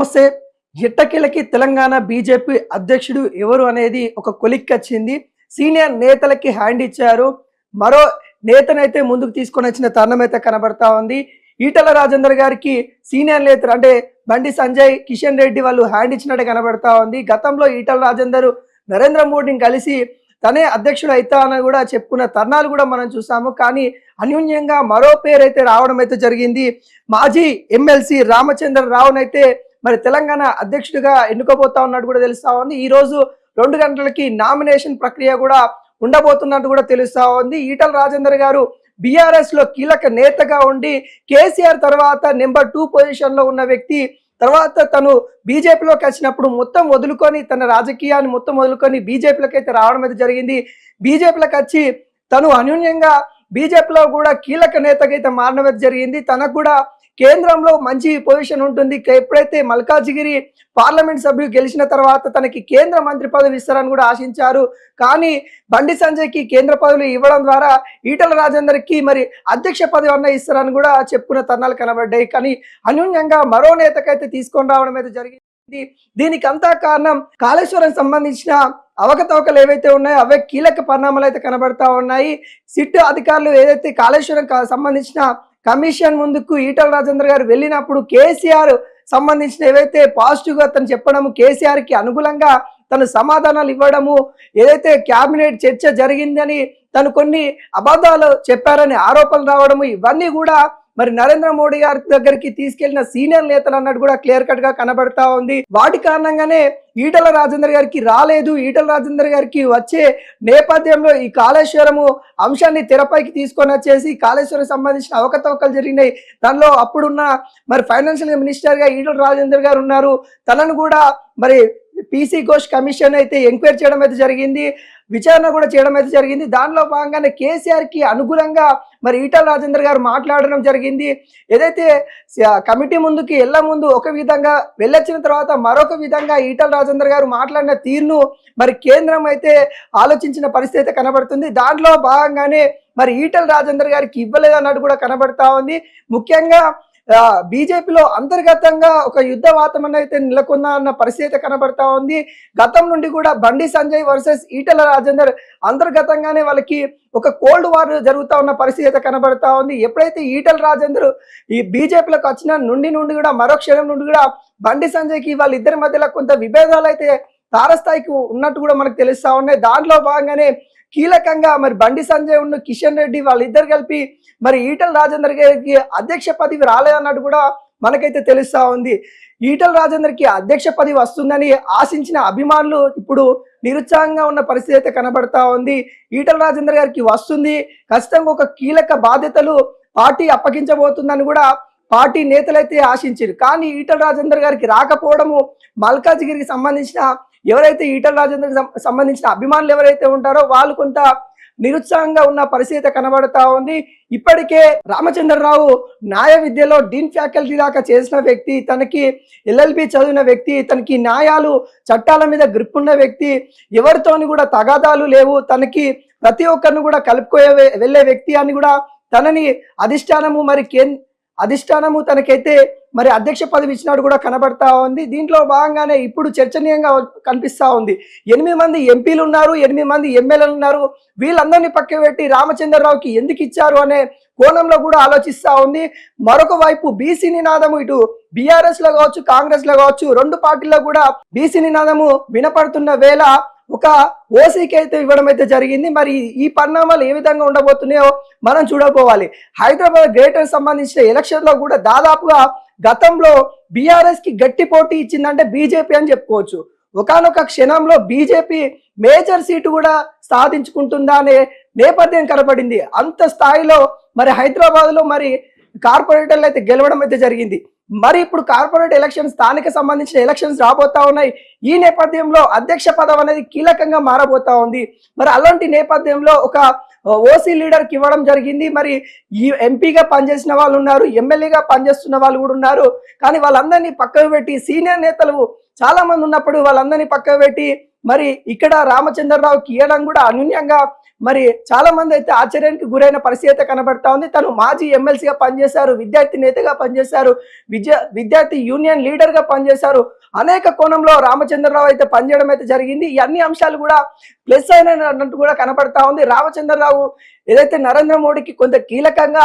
నమస్తే. ఎట్టకేలకి తెలంగాణ బీజేపీ అధ్యక్షుడు ఎవరు అనేది ఒక కొలిక్కొచ్చింది. సీనియర్ నేతలకి హ్యాండ్ ఇచ్చారు. మరో నేతనైతే ముందుకు తీసుకొని వచ్చిన తరుణం అయితే కనబడతా ఉంది. ఈటల రాజేందర్ గారికి సీనియర్ నేతలు అంటే బండి సంజయ్, కిషన్ రెడ్డి వాళ్ళు హ్యాండ్ ఇచ్చినట్టు కనబడతా ఉంది. గతంలో ఈటల రాజేందర్ నరేంద్ర మోడీని కలిసి తనే అధ్యక్షుడు అవుతా అని కూడా చెప్పుకున్న తరుణాలు కూడా మనం చూసాము. కానీ అన్యూన్యంగా మరో పేరు అయితే రావడం అయితే జరిగింది. మాజీ ఎమ్మెల్సీ రామచంద్ర రావునైతే మరి తెలంగాణ అధ్యక్షుడిగా ఎన్నుకోబోతా ఉన్నట్టు కూడా తెలుస్తా ఉంది. ఈ రోజు 2 గంటలకి నామినేషన్ ప్రక్రియ కూడా ఉండబోతున్నట్టు కూడా తెలుస్తా ఉంది. ఈటల రాజేందర్ గారు బీఆర్ఎస్ లో కీలక నేతగా ఉండి కేసీఆర్ తర్వాత నెంబర్ 2 పొజిషన్ లో ఉన్న వ్యక్తి. తర్వాత తను బీజేపీలోకి వచ్చినప్పుడు మొత్తం వదులుకొని తన రాజకీయాన్ని మొత్తం వదులుకొని బీజేపీలోకి అయితే రావడం అయితే జరిగింది. బీజేపీలోకి వచ్చి తను అన్యూన్యంగా బీజేపీలో కూడా కీలక నేతగా అయితే మారడం అయితే జరిగింది. తనకు కూడా కేంద్రంలో మంచి పొజిషన్ ఉంటుంది. ఎప్పుడైతే మల్కాజిగిరి పార్లమెంట్ సభ్యులు గెలిచిన తర్వాత తనకి కేంద్ర మంత్రి పదవి ఇస్తారని కూడా ఆశించారు. కానీ బండి సంజయ్కి కేంద్ర పదవులు ఇవ్వడం ద్వారా ఈటల రాజేందర్కి మరి అధ్యక్ష పదవి అన్న ఇస్తారని కూడా చెప్పుకున్న తరుణాలు కనబడ్డాయి. కానీ అన్యూన్యంగా మరో నేతకైతే తీసుకొని రావడం అయితే జరిగింది. దీనికి అంతా కారణం కాళేశ్వరం సంబంధించిన అవకతవకలు ఏవైతే ఉన్నాయో అవే కీలక పరిణామాలు అయితే కనబడతా ఉన్నాయి. సిట్ అధికారులు ఏదైతే కాళేశ్వరం సంబంధించిన కమిషన్ ముందుకు ఈటల రాజేందర్ గారు వెళ్ళినప్పుడు కేసీఆర్ సంబంధించిన ఏవైతే పాజిటివ్ గా తను చెప్పడము, కేసీఆర్ కి అనుకూలంగా తను సమాధానాలు ఇవ్వడము, ఏదైతే క్యాబినెట్ చర్చ జరిగిందని తను కొన్ని అబద్ధాలు చెప్పారని ఆరోపణలు రావడము, ఇవన్నీ కూడా మరి నరేంద్ర మోడీ గారి దగ్గరికి తీసుకెళ్లిన సీనియర్ నేతలు అన్నట్టు కూడా క్లియర్ కట్ గా కనబడతా ఉంది. వాటి కారణంగానే ఈటల రాజేందర్ గారికి రాలేదు. ఈటల రాజేందర్ గారికి వచ్చే నేపథ్యంలో ఈ కాళేశ్వరము అంశాన్ని తెరపైకి తీసుకొని వచ్చేసి కాళేశ్వరం సంబంధించిన అవకతవకలు జరిగినాయి. దానిలో అప్పుడున్న మరి ఫైనాన్షియల్ మినిస్టర్ గా ఈటల రాజేందర్ గారు ఉన్నారు. తనను కూడా మరి పీసీ ఘోష్ కమిషన్ అయితే ఎంక్వైరీ చేయడం అయితే జరిగింది, విచారణ కూడా చేయడం అయితే జరిగింది. దానిలో భాగంగానే కేసీఆర్ కి అనుగుణంగా మరి ఈటల రాజేందర్ గారు మాట్లాడడం జరిగింది. ఏదైతే కమిటీ ముందుకి ముందు ఒక విధంగా వెళ్ళొచ్చిన తర్వాత మరొక విధంగా ఈటల రాజేందర్ గారు మాట్లాడిన తీరును మరి కేంద్రం అయితే ఆలోచించిన పరిస్థితి అయితే కనబడుతుంది. దాంట్లో భాగంగానే మరి ఈటల రాజేందర్ గారికి ఇవ్వలేదన్నట్టు కూడా కనబడతా ఉంది. ముఖ్యంగా బీజేపీలో అంతర్గతంగా ఒక యుద్ధ వాతావరణం అయితే నెలకొందా అన్న పరిస్థితి కనబడతా ఉంది. గతం నుండి కూడా బండి సంజయ్ వర్సెస్ ఈటల రాజేందర్ అంతర్గతంగానే వాళ్ళకి ఒక కోల్డ్ వార్ జరుగుతూ ఉన్న పరిస్థితి అయితే కనబడతా ఉంది. ఎప్పుడైతే ఈటల రాజేందర్ ఈ బీజేపీలోకి వచ్చిన నుండి కూడా మరో క్షణం నుండి కూడా బండి సంజయ్కి వాళ్ళిద్దరి మధ్యలో కొంత విభేదాలు అయితే తారస్థాయికి ఉన్నట్టు కూడా మనకు తెలుస్తా ఉన్నాయి. దాంట్లో భాగంగానే కీలకంగా మరి బండి సంజయ్ ఉన్న కిషన్ రెడ్డి వాళ్ళిద్దరు కలిపి మరి ఈటల రాజేందర్ గారికి అధ్యక్ష పదవి రాలేదన్నట్టు కూడా మనకైతే తెలుస్తా ఉంది. ఈటల రాజేందర్కి అధ్యక్ష పదవి వస్తుందని ఆశించిన అభిమానులు ఇప్పుడు నిరుత్సాహంగా ఉన్న పరిస్థితి అయితే కనబడతా ఉంది. ఈటల రాజేందర్ గారికి వస్తుంది, ఖచ్చితంగా ఒక కీలక బాధ్యతలు పార్టీ అప్పగించబోతుందని కూడా పార్టీ నేతలైతే ఆశించారు. కానీ ఈటల రాజేందర్ గారికి రాకపోవడము మల్కాజిగిరికి సంబంధించిన ఎవరైతే ఈటల రాజేందర్ సంబంధించిన అభిమానులు ఎవరైతే ఉంటారో వాళ్ళు కొంత నిరుత్సాహంగా ఉన్న పరిస్థితి కనబడతా ఉంది. ఇప్పటికే రామచంద్రరావు న్యాయ విద్యలో డీన్ ఫ్యాకల్టీ దాకా చేసిన వ్యక్తి, తనకి ఎల్ఎల్బి చదివిన వ్యక్తి, తనకి న్యాయాలు చట్టాల మీద గ్రిప్ ఉన్న వ్యక్తి, ఎవరితోని కూడా తగాదాలు లేవు, తనకి ప్రతి ఒక్కరిని కూడా కలుపుకోయే వెళ్ళే వ్యక్తి అని కూడా తనని అధిష్టానము తనకైతే మరి అధ్యక్ష పదవి ఇచ్చినట్టు కూడా కనబడతా ఉంది. దీంట్లో భాగంగానే ఇప్పుడు చర్చనీయంగా కనిపిస్తా ఉంది. 8 మంది ఎంపీలు ఉన్నారు, 8 మంది ఎమ్మెల్యేలు ఉన్నారు. వీళ్ళందరినీ పక్క పెట్టి రామచంద్రరావుకి ఎందుకు ఇచ్చారు అనే కోణంలో కూడా ఆలోచిస్తా ఉంది. మరొక వైపు బీసీ నినాదము ఇటు బీఆర్ఎస్ లో కావచ్చు, కాంగ్రెస్ లో కావచ్చు, 2 పార్టీల్లో కూడా బీసీ నినాదము వినపడుతున్న వేళ ఒక ఓసీకి అయితే ఇవ్వడం అయితే జరిగింది. మరి ఈ పరిణామాలు ఏ విధంగా ఉండబోతున్నాయో మనం చూడబోవాలి. హైదరాబాద్ గ్రేటర్ సంబంధించిన ఎలక్షన్ లో కూడా దాదాపుగా గతంలో బీఆర్ఎస్ కి గట్టి పోటీ ఇచ్చిందంటే బీజేపీ అని చెప్పుకోవచ్చు. ఒకానొక క్షణంలో బీజేపీ మేజర్ సీటు కూడా సాధించుకుంటుందా అనే నేపథ్యం కనబడింది. అంత స్థాయిలో మరి హైదరాబాద్ లో మరి కార్పొరేటర్లు అయితే గెలవడం అయితే జరిగింది. మరి ఇప్పుడు కార్పొరేట్ ఎలక్షన్స్, స్థానిక సంబంధించిన ఎలక్షన్స్ రాబోతా ఉన్నాయి. ఈ నేపథ్యంలో అధ్యక్ష పదవి అనేది కీలకంగా మారబోతా ఉంది. మరి అలాంటి నేపథ్యంలో ఒక ఓసీ లీడర్కి ఇవ్వడం జరిగింది. మరి ఈ ఎంపీగా పనిచేసిన వాళ్ళు ఉన్నారు, ఎమ్మెల్యేగా పనిచేస్తున్న వాళ్ళు కూడా ఉన్నారు. కానీ వాళ్ళందరినీ పక్కకు పెట్టి సీనియర్ నేతలు చాలా మంది ఉన్నప్పుడు వాళ్ళందరినీ పక్కకు పెట్టి మరి ఇక్కడ రామచంద్రరావుకి ఇవ్వడం కూడా అన్యూన్యంగా మరి చాలా మంది అయితే ఆశ్చర్యానికి గురైన పరిస్థితి అయితే కనబడతా ఉంది. తను మాజీ ఎమ్మెల్సీగా పనిచేశారు, విద్యార్థి నేతగా పనిచేశారు, విద్యార్థి యూనియన్ లీడర్ గా పనిచేశారు. అనేక కోణంలో రామచంద్రరావు అయితే పనిచేయడం అయితే జరిగింది. ఈ అన్ని అంశాలు కూడా ప్లస్ అయినట్టు కూడా కనపడతా ఉంది. రామచంద్రరావు ఏదైతే నరేంద్ర మోడీకి కొంత కీలకంగా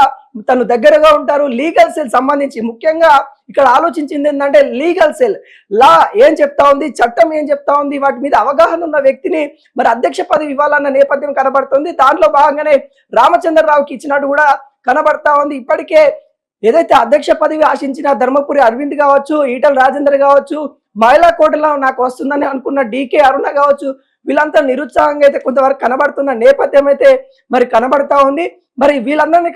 తను దగ్గరగా ఉంటారు. లీగల్ సెల్ సంబంధించి ముఖ్యంగా ఇక్కడ ఆలోచించింది ఏంటంటే లీగల్ సెల్ లా ఏం చెప్తా ఉంది, చట్టం ఏం చెప్తా ఉంది, వాటి మీద అవగాహన ఉన్న వ్యక్తిని మరి అధ్యక్ష పదవి ఇవ్వాలన్న నేపథ్యం కనబడుతుంది. దాంట్లో భాగంగానే రామచంద్రరావుకి ఇచ్చినట్టు కూడా కనబడతా ఉంది. ఇప్పటికే ఏదైతే అధ్యక్ష పదవి ఆశించిన ధర్మపురి అరవింద్ కావచ్చు, ఈటల రాజేందర్ కావచ్చు, మహిళా కోటలో నాకు వస్తుందని అనుకున్న డీకే అరుణ కావచ్చు, వీళ్ళంతా నిరుత్సాహంగా అయితే కొంతవరకు కనబడుతున్న నేపథ్యం అయితే మరి కనబడతా ఉంది. మరి వీళ్ళందరినీ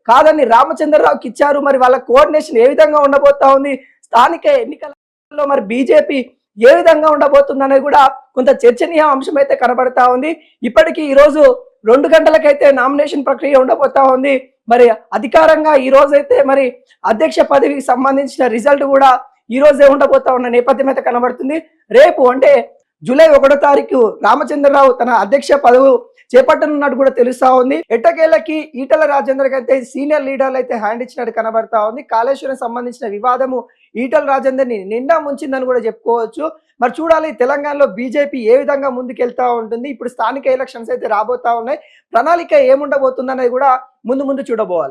కాదని రామచంద్రరావుకి ఇచ్చారు. మరి వాళ్ళ కోఆర్డినేషన్ ఏ విధంగా ఉండబోతా ఉంది, స్థానిక ఎన్నికలలో మరి బీజేపీ ఏ విధంగా ఉండబోతుంది అనేది కూడా కొంత చర్చనీయ అంశం అయితే కనబడతా ఉంది. ఇప్పటికీ ఈ రోజు 2 గంటలకైతే నామినేషన్ ప్రక్రియ ఉండబోతా ఉంది. మరి అధికారంగా ఈ రోజైతే మరి అధ్యక్ష పదవికి సంబంధించిన రిజల్ట్ కూడా ఈ రోజే ఉండబోతా ఉన్న నేపథ్యం అయితే కనబడుతుంది. రేపు అంటే జూలై 1వ తారీఖు రామచంద్రరావు తన అధ్యక్ష పదవి చేపట్టనున్నట్టు కూడా తెలుస్తా ఉంది. ఎట్టకేలకి ఈటల రాజేందర్ అయితే సీనియర్ లీడర్లు అయితే హ్యాండ్ ఇచ్చినట్టు కనబడతా ఉంది. కాళేశ్వరం సంబంధించిన వివాదము ఈటల రాజేందర్ ని నిండా ముంచిందని కూడా చెప్పుకోవచ్చు. మరి చూడాలి తెలంగాణలో బీజేపీ ఏ విధంగా ముందుకెళ్తా ఉంటుంది. ఇప్పుడు స్థానిక ఎలక్షన్స్ అయితే రాబోతా ఉన్నాయి. ప్రణాళిక ఏముండబోతుంది అనేది కూడా ముందు చూడబోవాలి.